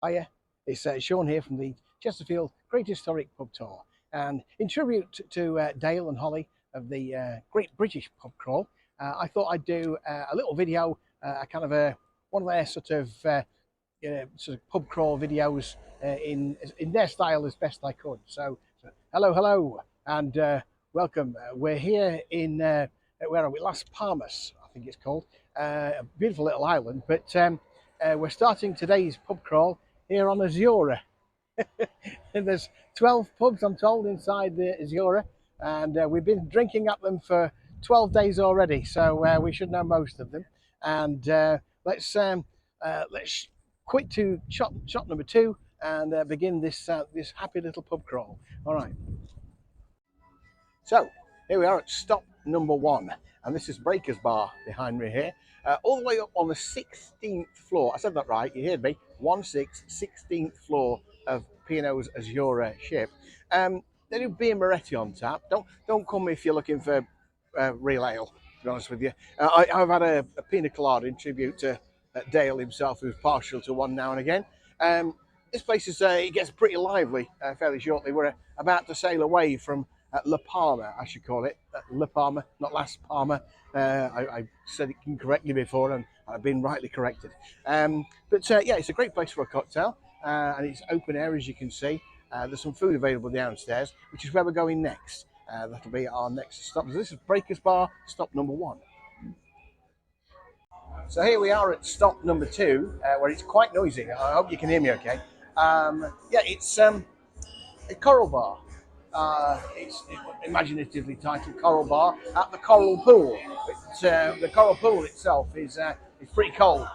Hiya, it's Sean here from the Chesterfield Great Historic Pub Tour. And in tribute to Dale and Holly of the Great British Pub Crawl, I thought I'd do a little video, kind of one of their sort of pub crawl videos in their style as best I could. So hello, and welcome. We're here in where are we? Las Palmas, I think it's called. A beautiful little island, but we're starting today's pub crawl here on Azura. And there's 12 pubs, I'm told, inside the Azura, and we've been drinking at them for 12 days already, so we should know most of them. And let's quit to shot number 2 and begin this happy little pub crawl. All right. So here we are at stop number 1, and this is Breaker's Bar behind me here, all the way up on the 16th floor. I said that right, you heard me. 16th floor of P&O's Azura ship. They do beer Moretti on tap. Don't come if you're looking for real ale, to be honest with you. I've had a pina colada in tribute to Dale himself, who's partial to one now and again. This place is it gets pretty lively fairly shortly. We're about to sail away from La Palma, I should call it. La Palma, not Las Palma. I said it incorrectly before, and I've been rightly corrected. But yeah, it's a great place for a cocktail, and it's open air, as you can see. There's some food available downstairs, which is where we're going next. That'll be our next stop. So this is Breaker's Bar, stop number 1. So here we are at stop number 2, where it's quite noisy. I hope you can hear me okay. Yeah, it's a Coral Bar. It's imaginatively titled Coral Bar at the Coral Pool. The Coral Pool itself is pretty cold.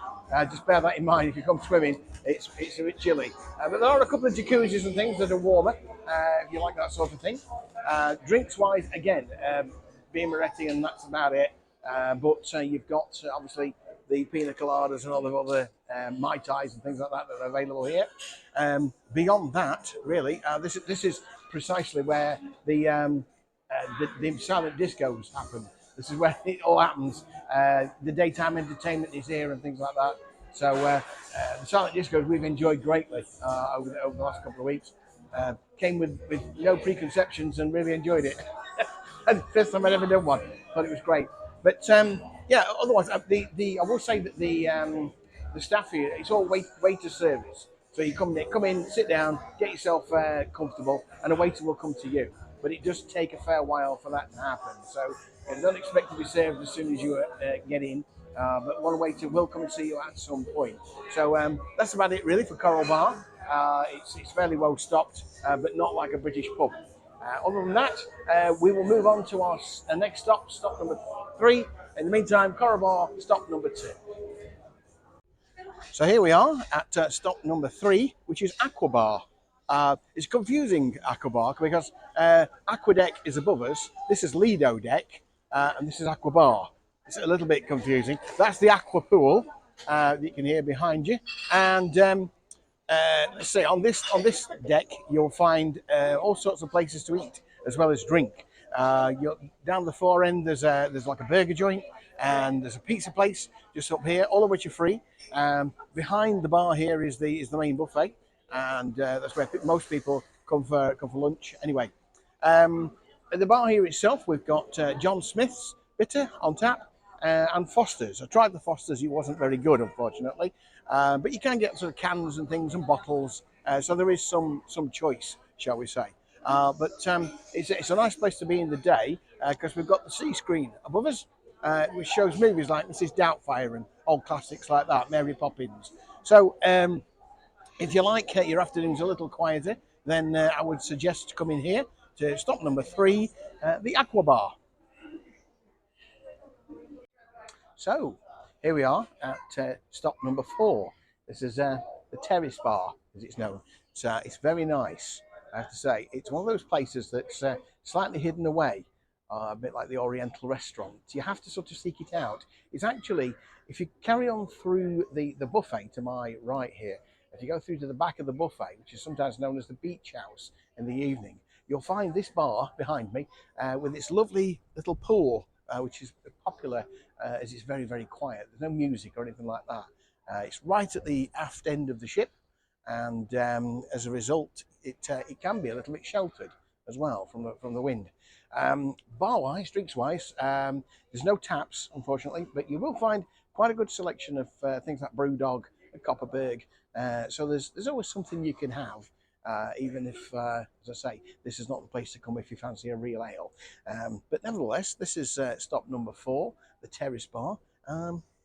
Just bear that in mind if you come swimming. It's a bit chilly. But there are a couple of jacuzzis and things that are warmer if you like that sort of thing. Drinks wise, again, beer Moretti and that's about it. But you've got obviously the pina coladas and all the other Mai Tais and things like that that are available here. Beyond that, really, this is precisely where the silent discos happen. This is where it all happens. The daytime entertainment is here and things like that. So the silent discos we've enjoyed greatly over the last couple of weeks. Came with no preconceptions and really enjoyed it. And first time I'd ever done one. Thought it was great. But yeah, otherwise, I will say that the staff here, it's all waiter service. So you come in, sit down, get yourself comfortable, and a waiter will come to you. But it does take a fair while for that to happen. So don't expect to be served as soon as you get in. But one waiter will come and see you at some point. So that's about it really for Coral Bar. It's fairly well stocked, but not like a British pub. Other than that, we will move on to our next stop number 3. In the meantime, Coral Bar, stop number 2. So here we are at stop number 3, which is Aqua Bar. It's confusing, Aqua Bar, because Aqua Deck is above us, this is Lido Deck, and this is Aqua Bar. It's a little bit confusing. That's the Aqua Pool that you can hear behind you. And let's say on this deck, you'll find all sorts of places to eat as well as drink. Down the far end, there's like a burger joint, and there's a pizza place just up here, all of which are free. Behind the bar here is the main buffet, and that's where most people come for lunch. Anyway, at the bar here itself, we've got John Smith's bitter on tap. And Foster's. I tried the Foster's, it wasn't very good, unfortunately. But you can get sort of cans and things and bottles, so there is some choice, shall we say. But it's a nice place to be in the day because we've got the C screen above us, which shows movies like Mrs. Doubtfire and old classics like that, Mary Poppins. So if you like your afternoons a little quieter, then I would suggest coming here to stop number 3, the Aqua Bar. So here we are at stop number 4. This is the Terrace Bar, as it's known. It's very nice, I have to say. It's one of those places that's slightly hidden away, a bit like the Oriental restaurant. You have to sort of seek it out. It's actually, if you carry on through the buffet to my right here, if you go through to the back of the buffet, which is sometimes known as the beach house in the evening, you'll find this bar behind me with its lovely little pool, which is popular as it's very, very quiet. There's no music or anything like that. It's right at the aft end of the ship, and as a result, it can be a little bit sheltered as well from the wind. Bar-wise, drinks-wise, there's no taps, unfortunately, but you will find quite a good selection of things like Brewdog and Copperberg. So there's always something you can have, even if, as I say, this is not the place to come if you fancy a real ale. But nevertheless, this is stop number 4, the Terrace Bar.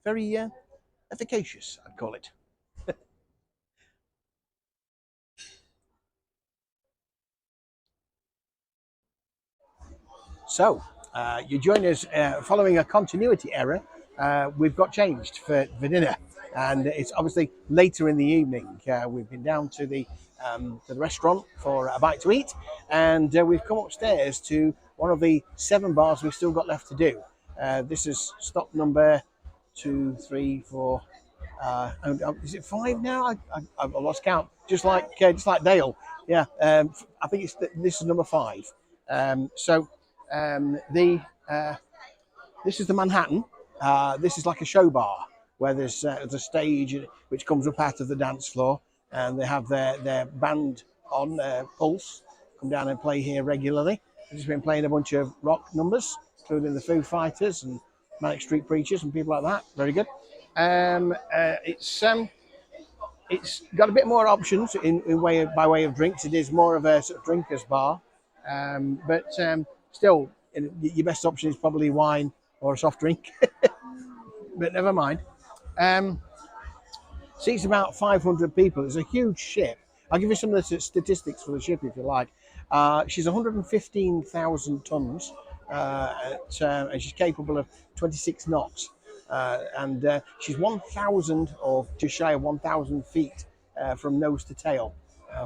Very efficacious, I'd call it. So, you join us following a continuity error. We've got changed for dinner, and it's obviously later in the evening. We've been down to the restaurant for a bite to eat, and we've come upstairs to one of the 7 bars we've still got left to do. This is stop number 2, 3, 4. Is it 5 now? I've lost count. Just like Dale. Yeah, I think this is number 5. So the this is the Manhattan. This is like a show bar where there's a stage which comes up out of the dance floor, and they have their band on Pulse come down and play here regularly. They've just been playing a bunch of rock numbers, including the Foo Fighters and Manic Street Preachers and people like that. Very good. It's got a bit more options by way of drinks. It is more of a sort of drinkers bar, but still, your best option is probably wine or a soft drink. But never mind. Um, Seats about 500 people. It's a huge ship. I'll give you some of the statistics for the ship if you like. She's 115,000 tons, and she's capable of 26 knots. And she's 1,000 or just shy of 1,000 feet from nose to tail,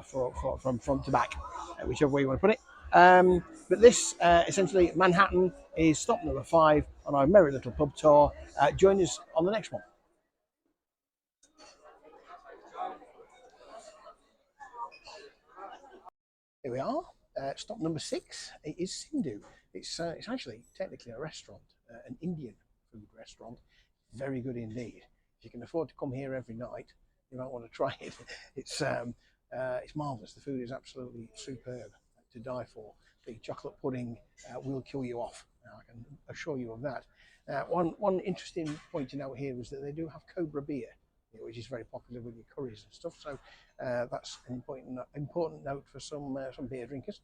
from front to back, whichever way you want to put it. But this, essentially, Manhattan is stop number 5 on our merry little pub tour. Join us on the next one. Here we are. Stop number 6. It is Sindu. It's actually technically a restaurant, an Indian food restaurant. Very good indeed. If you can afford to come here every night, you might want to try it. It's marvelous. The food is absolutely superb to die for. The chocolate pudding will kill you off. I can assure you of that. One interesting point to note here is that they do have Cobra beer, which is very popular with your curries and stuff. So that's an important note for some beer drinkers.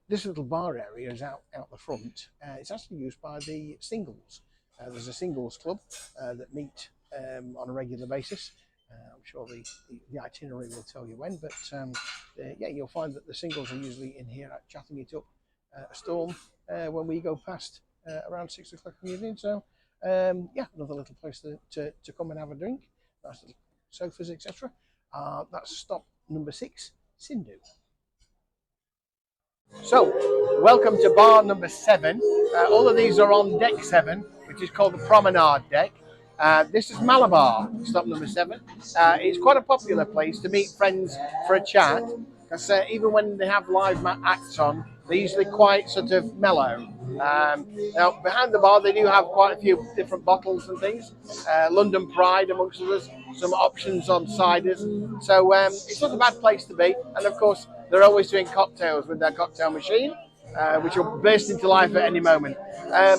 This little bar area is out the front. It's actually used by the singles. There's a singles club that meet on a regular basis. I'm sure the itinerary will tell you when, but yeah, you'll find that the singles are usually in here chatting it up a storm when we go past around 6 o'clock in the evening. So yeah, another little place to come and have a drink. Nice little sofas, etc. That's stop number 6, Sindu. So, welcome to bar number 7. All of these are on deck 7, which is called the promenade deck. This is Malabar, stop number 7. It's quite a popular place to meet friends for a chat, because even when they have live acts on, they're usually quite sort of mellow. Now, behind the bar, they do have quite a few different bottles and things. London Pride, amongst others, some options on ciders. So it's not a bad place to be. And of course, they're always doing cocktails with their cocktail machine, which will burst into life at any moment.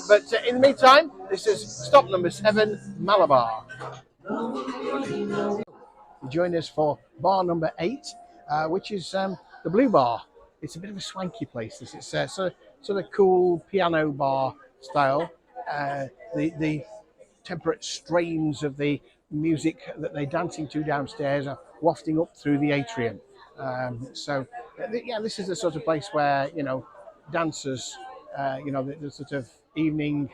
But in the meantime, this is stop number 7, Malabar. Join us for bar number 8, which is the Blue Bar. It's a bit of a swanky place. It's sort of cool piano bar style. The temperate strains of the music that they're dancing to downstairs are wafting up through the atrium. Yeah, this is the sort of place where dancers, the sort of evening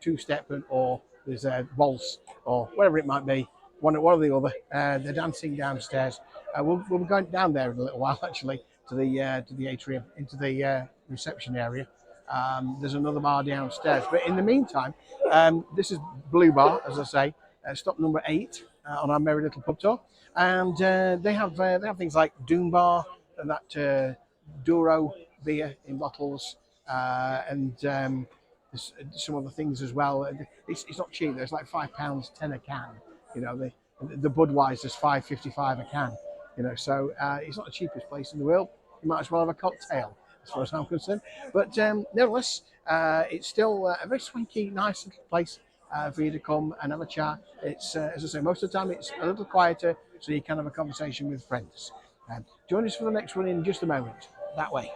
two-step or there's a waltz or whatever it might be, one or the other. They're dancing downstairs. We'll be going down there in a little while, actually, to the atrium, into the reception area. There's another bar downstairs, but in the meantime, this is Blue Bar, as I say, stop number 8 on our merry little pub tour, and they have things like Doom Bar and that Duro beer in bottles, and some other things as well. It's not cheap. It's like £5, 10 a can. They The Budweiser's $5.55 a can. So it's not the cheapest place in the world. You might as well have a cocktail, as far as I'm concerned. But nevertheless, it's still a very swanky, nice little place for you to come and have a chat. It's, as I say, most of the time it's a little quieter, so you can have a conversation with friends. Join us for the next one in just a moment. That way.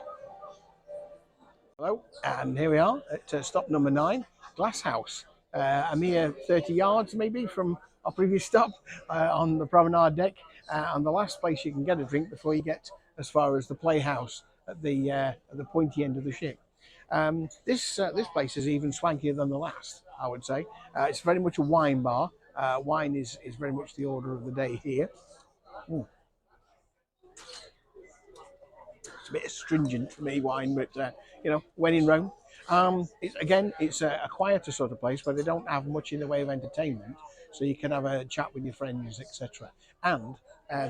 Hello, and here we are at stop number 9, Glass House. A mere 30 yards maybe from our previous stop on the promenade deck, and the last place you can get a drink before you get as far as the playhouse at the pointy end of the ship. This place is even swankier than the last, I would say. It's very much a wine bar. Wine is very much the order of the day here. Ooh. It's a bit astringent for me, wine, but when in Rome. It's a quieter sort of place where they don't have much in the way of entertainment, so you can have a chat with your friends, etc. And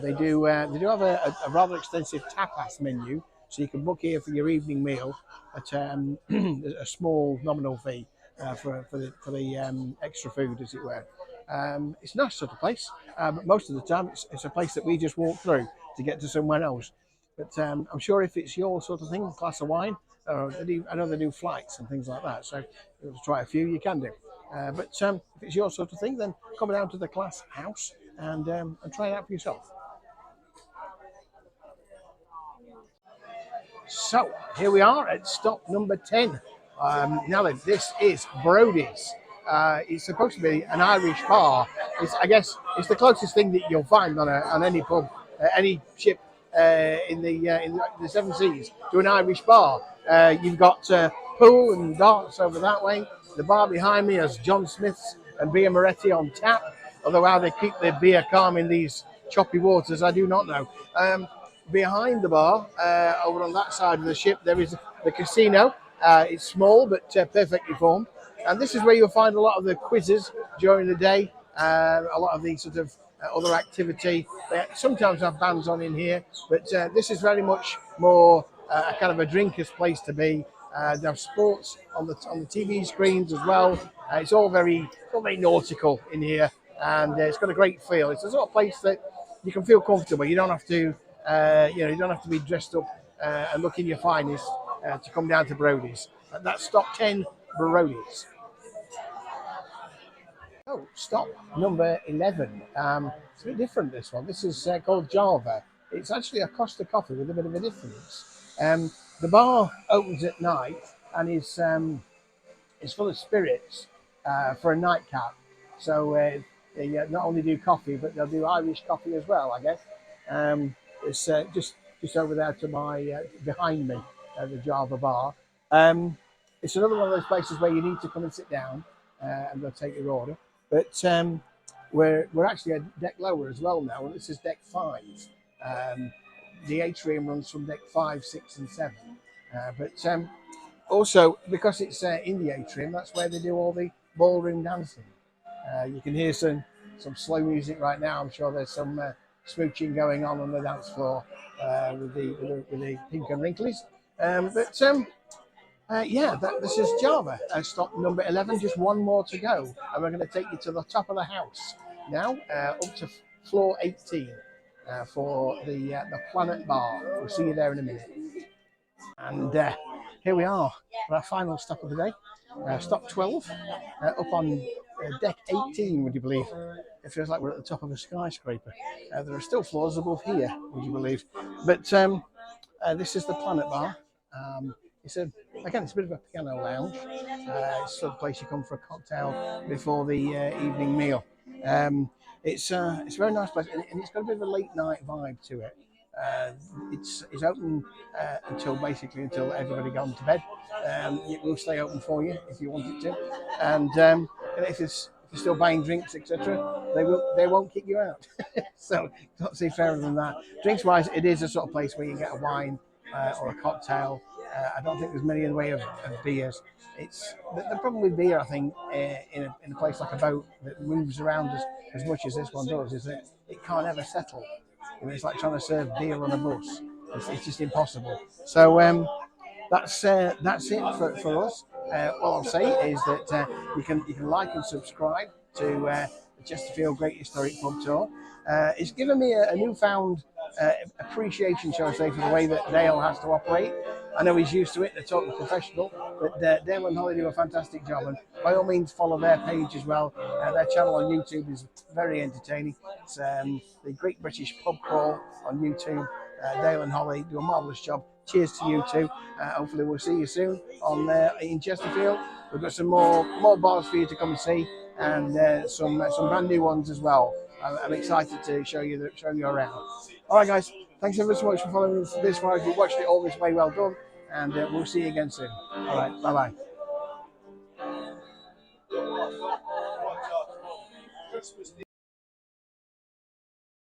they do have a rather extensive tapas menu, so you can book here for your evening meal at a small nominal fee for the extra food, as it were. It's a nice sort of place, but most of the time it's a place that we just walk through to get to somewhere else. But I'm sure if it's your sort of thing, a glass of wine, I know they do flights and things like that. So if you want to try a few, you can do. But if it's your sort of thing, then come down to the Glass House and try it out for yourself. So here we are at stop number 10. Now then, this is Brody's. It's supposed to be an Irish bar. I guess it's the closest thing that you'll find on any pub, any ship in the Seven Seas to an Irish bar. You've got pool and darts over that way. The bar behind me has John Smith's and Beer Moretti on tap. Although how they keep their beer calm in these choppy waters, I do not know. Behind the bar, over on that side of the ship, there is the casino. It's small but perfectly formed. And this is where you'll find a lot of the quizzes during the day, a lot of the sort of other activity. They sometimes have bands on in here, but this is very much more a kind of a drinker's place to be. They have sports on the TV screens as well. It's all very nautical in here, and it's got a great feel. It's the sort of place that you can feel comfortable. You don't have to, you don't have to be dressed up and looking your finest to come down to Brody's. That's stop 10, Brody's. Oh, stop number 11. It's a bit different, this one. This is called Java. It's actually a Costa coffee with a bit of a difference. The bar opens at night and is full of spirits for a nightcap. So they not only do coffee, but they'll do Irish coffee as well, I guess. It's just over there to my behind me, the Java bar. It's another one of those places where you need to come and sit down and they'll take your order. But we're actually a deck lower as well now, and this is deck 5. The atrium runs from deck 5, 6, and 7. But also, because it's in the atrium, that's where they do all the ballroom dancing. You can hear some slow music right now. I'm sure there's some smooching going on the dance floor with the pink and wrinklies. This is Java. Stop number 11, just one more to go. And we're going to take you to the top of the house now, up to floor 18 for the Planet Bar. We'll see you there in a minute. And here we are for our final stop of the day. Stop 12, up on deck 18, would you believe? It feels like we're at the top of a skyscraper. There are still floors above here, would you believe? But this is the Planet Bar. It's a bit of a piano lounge. It's sort of place you come for a cocktail before the evening meal. It's a very nice place, and it's got a bit of a late night vibe to it. It's open until everybody gone to bed. It will stay open for you if you want it to, and if you're still buying drinks, etc., they won't kick you out. So not see fairer than that. Drinks wise, it is a sort of place where you get a wine or a cocktail. I don't think there's many in the way of beers. They're probably beer, I think, in a place like a boat that moves around as much as this one does, is that it can't ever settle. It's like trying to serve beer on a bus. It's just impossible. So that's it for us. What I'll say is that you can like and subscribe to the Chesterfield Great Historic Pub Tour. It's given me a newfound appreciation, shall I say, for the way that Dale has to operate. I know he's used to it, they're totally professional, but Dale and Holly do a fantastic job. And by all means, follow their page as well. Their channel on YouTube is very entertaining. It's the Great British Pub Crawl on YouTube. Dale and Holly do a marvellous job. Cheers to you two. Hopefully we'll see you soon on in Chesterfield. We've got some more bars for you to come and see, and some brand new ones as well. I'm excited to show you around. All right, guys. Thanks ever so much for following this far. If you watched it all this way, well done. And we'll see you again soon. All right. Bye bye.